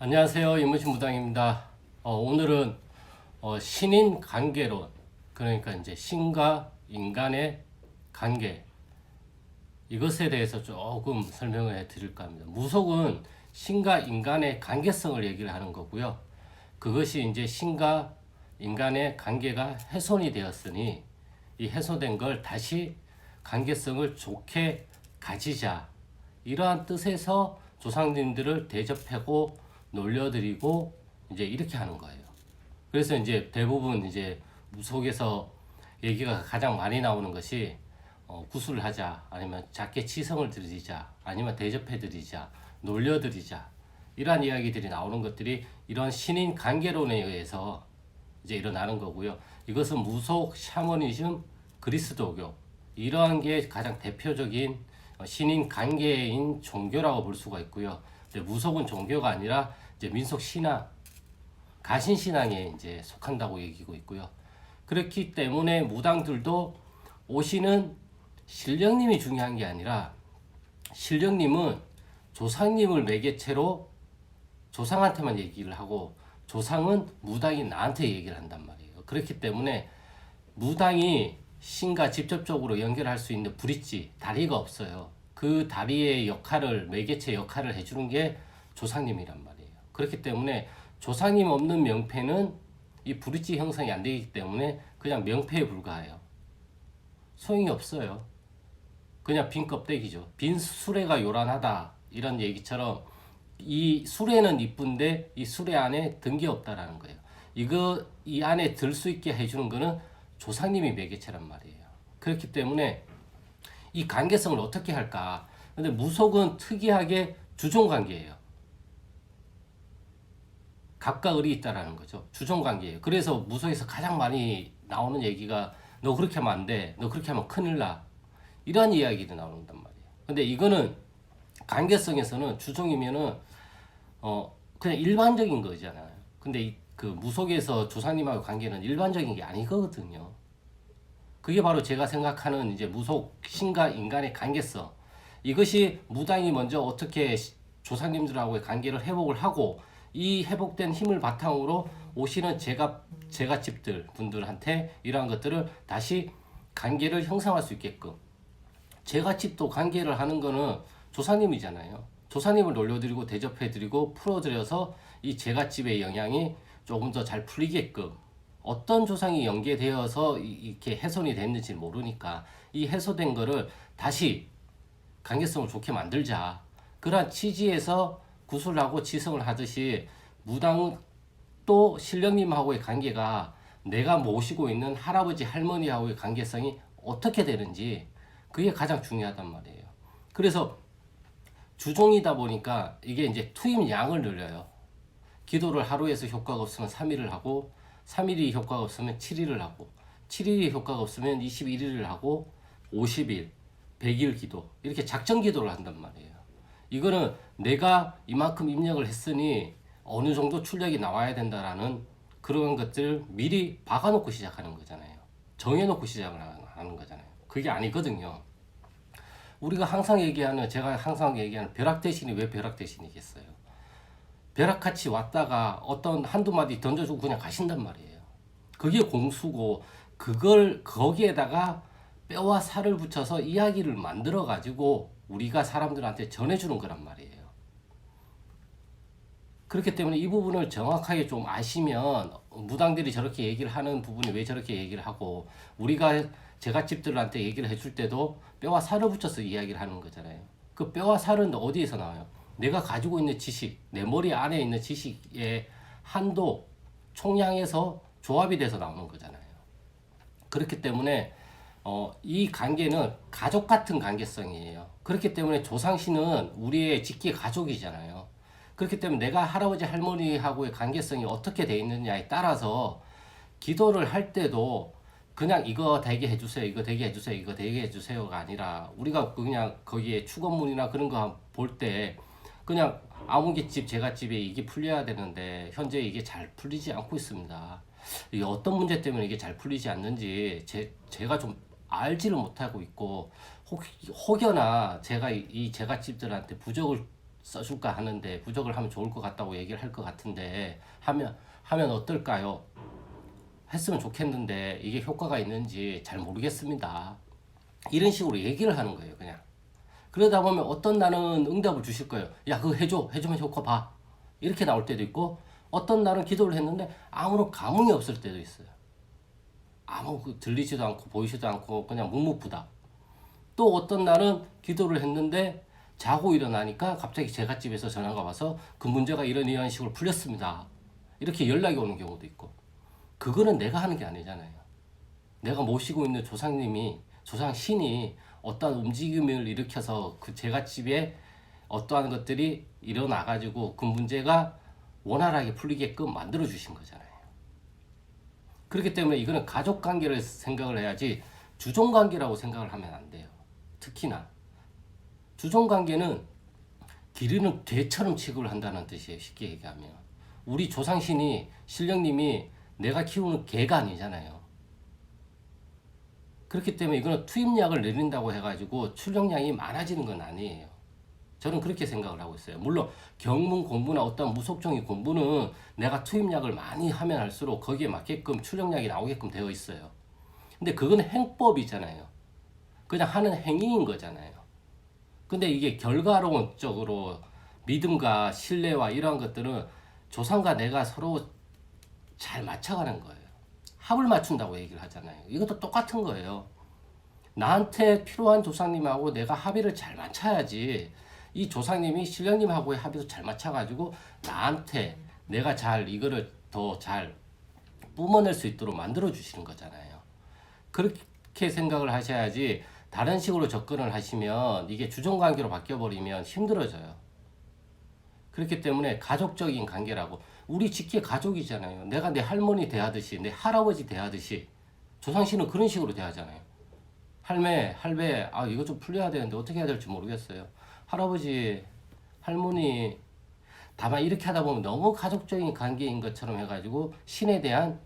안녕하세요. 이문신 무당입니다. 오늘은 신인 관계론, 그러니까 이제 신과 인간의 관계, 이것에 대해서 조금 설명을 해 드릴까 합니다. 무속은 신과 인간의 관계성을 얘기를 하는 거고요. 그것이 이제 신과 인간의 관계가 훼손이 되었으니 이 훼손된 걸 다시 관계성을 좋게 가지자, 이러한 뜻에서 조상님들을 대접하고 놀려드리고 이제 이렇게 하는 거예요. 그래서 이제 대부분 이제 무속에서 얘기가 가장 많이 나오는 것이 구술을 하자, 아니면 작게 치성을 드리자, 아니면 대접해 드리자, 놀려드리자, 이러한 이야기들이 나오는 것들이 이런 신인 관계론에 의해서 이제 일어나는 거고요. 이것은 무속, 샤머니즘, 그리스도교, 이러한 게 가장 대표적인 신인 관계인 종교라고 볼 수가 있고요. 근데 무속은 종교가 아니라 이제 민속 신앙, 가신 신앙에 이제 속한다고 얘기고 있고요. 그렇기 때문에 무당들도 오시는 신령님이 중요한 게 아니라, 신령님은 조상님을 매개체로 조상한테만 얘기를 하고, 조상은 무당이 나한테 얘기를 한단 말이에요. 그렇기 때문에 무당이 신과 직접적으로 연결할 수 있는 브릿지, 다리가 없어요. 그 다리의 역할을, 매개체 역할을 해주는 게 조상님이란 말이에요. 그렇기 때문에 조상님 없는 명패는 이 브릿지 형성이 안 되기 때문에 그냥 명패에 불과해요. 소용이 없어요. 그냥 빈 껍데기죠. 빈 수레가 요란하다, 이런 얘기처럼 이 수레는 이쁜데 이 수레 안에 든 게 없다라는 거예요. 이 안에 들 수 있게 해주는 거는 조상님이 매개체란 말이에요. 그렇기 때문에 이 관계성을 어떻게 할까? 근데 무속은 특이하게 주종 관계예요. 갑과 을이 있다라는 거죠. 주종 관계예요. 그래서 무속에서 가장 많이 나오는 얘기가 너 그렇게 하면 안 돼, 너 그렇게 하면 큰일 나, 이런 이야기도 나온단 말이에요. 근데 이거는 관계성에서는 주종이면은 그냥 일반적인 거잖아요. 근데 그 무속에서 조상님하고 관계는 일반적인 게 아니거든요. 그게 바로 제가 생각하는 이제 무속 신과 인간의 관계성. 이것이 무당이 먼저 어떻게 조상님들하고의 관계를 회복을 하고, 이 회복된 힘을 바탕으로 오시는 제갓집들 분들한테 이러한 것들을 다시 관계를 형성할 수 있게끔. 제갓집도 관계를 하는 거는 조상님이잖아요. 조상님을 놀려드리고 대접해드리고 풀어드려서 이 제갓집의 영향이 조금 더 잘 풀리게끔, 어떤 조상이 연계되어서 이렇게 훼손이 됐는지 모르니까 이 해소된 거를 다시 관계성을 좋게 만들자, 그러한 취지에서 구술하고 치성을 하듯이 무당은 또 신령님하고의 관계가 내가 모시고 있는 할아버지 할머니하고의 관계성이 어떻게 되는지, 그게 가장 중요하단 말이에요. 그래서 주종이다 보니까 이게 이제 투입량을 늘려요. 기도를 하루에서 효과가 없으면 3일을 하고, 3일이 효과가 없으면 7일을 하고, 7일이 효과가 없으면 21일을 하고, 50일, 100일 기도, 이렇게 작정 기도를 한단 말이에요. 이거는 내가 이만큼 입력을 했으니 어느 정도 출력이 나와야 된다라는 그런 것들을 미리 박아놓고 시작하는 거잖아요. 정해놓고 시작을 하는 거잖아요. 그게 아니거든요. 우리가 항상 얘기하는, 제가 항상 얘기하는 벼락 대신이 왜 벼락 대신이겠어요? 벼락같이 왔다가 어떤 한두 마디 던져주고 그냥 가신단 말이에요. 그게 공수고, 그걸 거기에다가 뼈와 살을 붙여서 이야기를 만들어 가지고 우리가 사람들한테 전해주는 거란 말이에요. 그렇기 때문에 이 부분을 정확하게 좀 아시면, 무당들이 저렇게 얘기를 하는 부분이 왜 저렇게 얘기를 하고, 우리가 제갓집들한테 얘기를 해줄 때도 뼈와 살을 붙여서 이야기를 하는 거잖아요. 그 뼈와 살은 어디에서 나와요? 내가 가지고 있는 지식, 내 머리 안에 있는 지식의 한도, 총량에서 조합이 돼서 나오는 거잖아요. 그렇기 때문에 이 관계는 가족 같은 관계성이에요. 그렇기 때문에 조상신은 우리의 직계 가족이잖아요. 그렇기 때문에 내가 할아버지 할머니하고의 관계성이 어떻게 돼 있느냐에 따라서 기도를 할 때도 그냥 이거 되게 해주세요, 이거 되게 해주세요, 이거 되게 해주세요가 아니라, 우리가 그냥 거기에 축원문이나 그런 거 볼 때 그냥 아무개집 제갓집에 이게 풀려야 되는데 현재 이게 잘 풀리지 않고 있습니다. 이게 어떤 문제 때문에 이게 잘 풀리지 않는지 제가 좀 알지를 못하고 있고, 혹여나 제가 이 제갓집들한테 부적을 써줄까 하는데 부적을 하면 좋을 것 같다고 얘기를 할 것 같은데 하면 어떨까요? 했으면 좋겠는데 이게 효과가 있는지 잘 모르겠습니다. 이런 식으로 얘기를 하는 거예요, 그냥. 그러다 보면 어떤 날은 응답을 주실 거예요. 야, 그거 해주면 효과 봐. 이렇게 나올 때도 있고, 어떤 날은 기도를 했는데 아무런 감흥이 없을 때도 있어요. 아무 들리지도 않고 보이지도 않고 그냥 묵묵부답. 또 어떤 날은 기도를 했는데 자고 일어나니까 갑자기 제갓집에서 전화가 와서 그 문제가 이런 식으로 풀렸습니다. 이렇게 연락이 오는 경우도 있고. 그거는 내가 하는 게 아니잖아요. 내가 모시고 있는 조상신이 어떠한 움직임을 일으켜서 그 제갓집에 어떠한 것들이 일어나가지고 그 문제가 원활하게 풀리게끔 만들어 주신 거잖아요. 그렇기 때문에 이거는 가족 관계를 생각을 해야지 주종 관계라고 생각을 하면 안 돼요. 특히나 주종 관계는 기르는 개처럼 취급을 한다는 뜻이에요. 쉽게 얘기하면 우리 조상신이 신령님이 내가 키우는 개가 아니잖아요. 그렇기 때문에 이거는 투입약을 내린다고 해가지고 출력량이 많아지는 건 아니에요. 저는 그렇게 생각을 하고 있어요. 물론 경문 공부나 어떤 무속적인 공부는 내가 투입약을 많이 하면 할수록 거기에 맞게끔 출력량이 나오게끔 되어 있어요. 근데 그건 행법이잖아요. 그냥 하는 행위인 거잖아요. 근데 이게 결과론적으로 믿음과 신뢰와 이러한 것들은 조상과 내가 서로 잘 맞춰가는 거예요. 합을 맞춘다고 얘기를 하잖아요. 이것도 똑같은 거예요. 나한테 필요한 조상님하고 내가 합의를 잘 맞춰야지 이 조상님이 신령님하고의 합의도 잘 맞춰가지고 나한테 내가 잘 이거를 더 잘 뿜어낼 수 있도록 만들어 주시는 거잖아요. 그렇게 생각을 하셔야지 다른 식으로 접근을 하시면 이게 주종관계로 바뀌어버리면 힘들어져요. 그렇기 때문에 가족적인 관계라고 우리 직계 가족이잖아요. 내가 내 할머니 대하듯이 내 할아버지 대하듯이 조상씨는 그런 식으로 대하잖아요. 할배 아 이거 좀 풀려야 되는데 어떻게 해야 될지 모르겠어요. 할아버지 할머니 다만 이렇게 하다 보면 너무 가족적인 관계인 것처럼 해가지고 신에 대한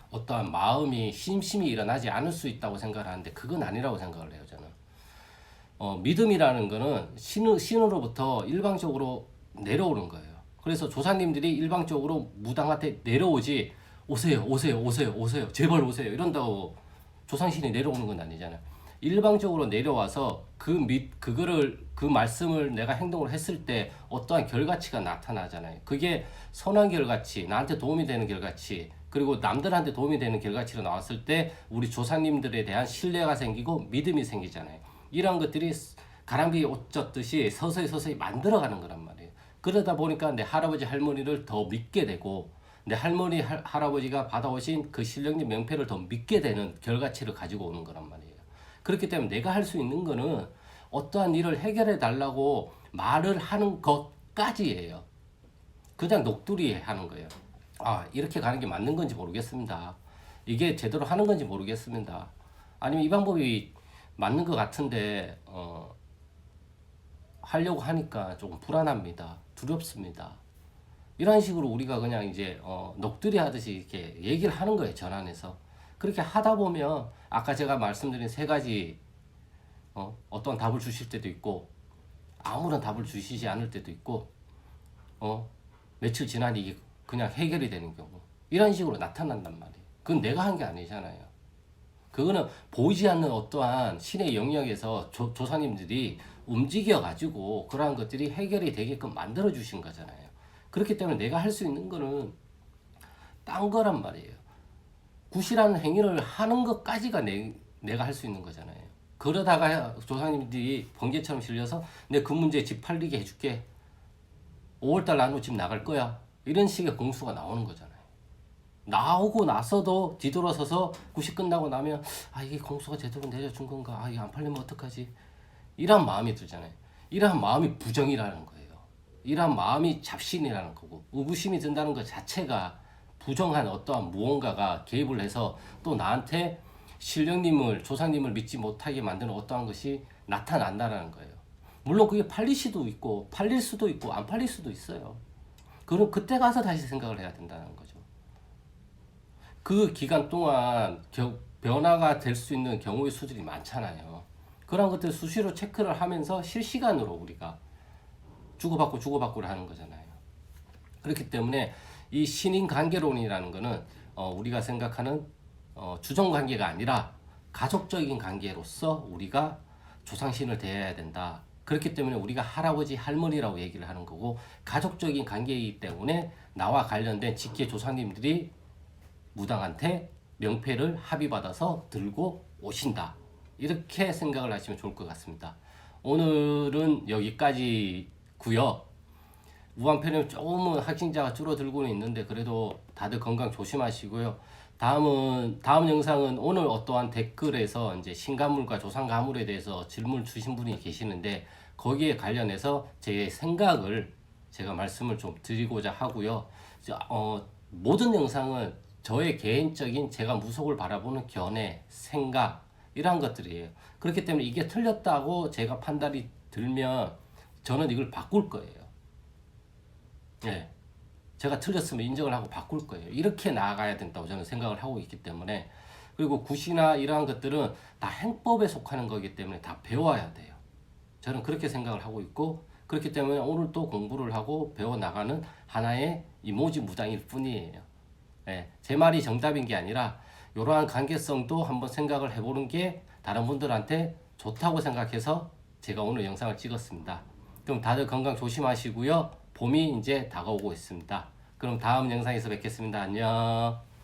어떠한 마음이 심심히 일어나지 않을 수 있다고 생각을 하는데 그건 아니라고 생각을 해요. 저는 믿음이라는 거는 신으로부터 일방적으로 내려오는 거예요. 그래서 조사님들이 일방적으로 무당한테 내려오지 오세요 제발 오세요 이런다고 조상신이 내려오는 건 아니잖아요. 일방적으로 내려와서 그 말씀을 내가 행동을 했을 때 어떠한 결과치가 나타나잖아요. 그게 선한 결과치, 나한테 도움이 되는 결과치, 그리고 남들한테 도움이 되는 결과치로 나왔을 때 우리 조상님들에 대한 신뢰가 생기고 믿음이 생기잖아요. 이런 것들이 가랑비에 옷 젖듯이 서서히 만들어가는 거란 말이에요. 그러다 보니까 내 할아버지 할머니를 더 믿게 되고 내 할머니 할아버지가 받아오신 그 신령님 명패를 더 믿게 되는 결과치를 가지고 오는 거란 말이에요. 그렇기 때문에 내가 할 수 있는 거는 어떠한 일을 해결해 달라고 말을 하는 것까지예요. 그냥 녹두리 하는 거예요. 아 이렇게 가는 게 맞는 건지 모르겠습니다. 이게 제대로 하는 건지 모르겠습니다. 아니면 이 방법이 맞는 것 같은데 하려고 하니까 조금 불안합니다. 두렵습니다. 이런 식으로 우리가 그냥 이제 넋두리 하듯이 이렇게 얘기를 하는 거예요. 전환해서. 그렇게 하다 보면 아까 제가 말씀드린 세 가지 어떤 답을 주실 때도 있고 아무런 답을 주시지 않을 때도 있고 며칠 지나니 이게 그냥 해결이 되는 경우 이런 식으로 나타난단 말이에요. 그건 내가 한 게 아니잖아요. 그거는 보이지 않는 어떠한 신의 영역에서 조사님들이 움직여가지고 그러한 것들이 해결이 되게끔 만들어 주신 거잖아요. 그렇기 때문에 내가 할 수 있는 거는 딴 거란 말이에요. 굿이라는 행위를 하는 것까지가 내가 할 수 있는 거잖아요. 그러다가 조상님들이 번개처럼 실려서 내 그 문제 집 팔리게 해줄게. 5월달 나누고 집 나갈 거야. 이런 식의 공수가 나오는 거잖아요. 나오고 나서도 뒤돌아서서 굿이 끝나고 나면 아 이게 공수가 제대로 내려준 건가? 아 이게 안 팔리면 어떡하지? 이런 마음이 들잖아요. 이러한 마음이 부정이라는 거예요. 이러한 마음이 잡신이라는 거고 의구심이 든다는 것 자체가 부정한 어떠한 무언가가 개입을 해서 또 나한테 신령님을 조상님을 믿지 못하게 만드는 어떠한 것이 나타난다는 거예요. 물론 그게 팔릴 수도 있고 팔릴 수도 있고 안 팔릴 수도 있어요. 그럼 그때 가서 다시 생각을 해야 된다는 거죠. 그 기간 동안 변화가 될 수 있는 경우의 수들이 많잖아요. 그런 것들 수시로 체크를 하면서 실시간으로 우리가 주고받고를 하는 거잖아요. 그렇기 때문에 이 신인 관계론이라는 거는 우리가 생각하는 주종 관계가 아니라 가족적인 관계로서 우리가 조상신을 대해야 된다. 그렇기 때문에 우리가 할아버지 할머니라고 얘기를 하는 거고, 가족적인 관계이기 때문에 나와 관련된 직계 조상님들이 무당한테 명패를 합의받아서 들고 오신다. 이렇게 생각을 하시면 좋을 것 같습니다. 오늘은 여기까지고요. 무한편은 조금은 확진자가 줄어들고는 있는데 그래도 다들 건강 조심하시고요. 다음 영상은 오늘 어떠한 댓글에서 이제 신가물과 조상가물에 대해서 질문 주신 분이 계시는데 거기에 관련해서 제 생각을 제가 말씀을 좀 드리고자 하고요. 모든 영상은 저의 개인적인 제가 무속을 바라보는 견해, 생각 이러한 것들이에요. 그렇기 때문에 이게 틀렸다고 제가 판단이 들면 저는 이걸 바꿀 거예요. 예. 제가 틀렸으면 인정을 하고 바꿀 거예요. 이렇게 나아가야 된다고 저는 생각을 하고 있기 때문에, 그리고 굿이나 이러한 것들은 다 행법에 속하는 거기 때문에 다 배워야 돼요. 저는 그렇게 생각을 하고 있고, 그렇기 때문에 오늘 또 공부를 하고 배워나가는 하나의 이모지 무당일 뿐이에요. 예. 제 말이 정답인 게 아니라 이러한 관계성도 한번 생각을 해보는 게 다른 분들한테 좋다고 생각해서 제가 오늘 영상을 찍었습니다. 그럼 다들 건강 조심하시고요. 봄이 이제 다가오고 있습니다. 그럼 다음 영상에서 뵙겠습니다. 안녕.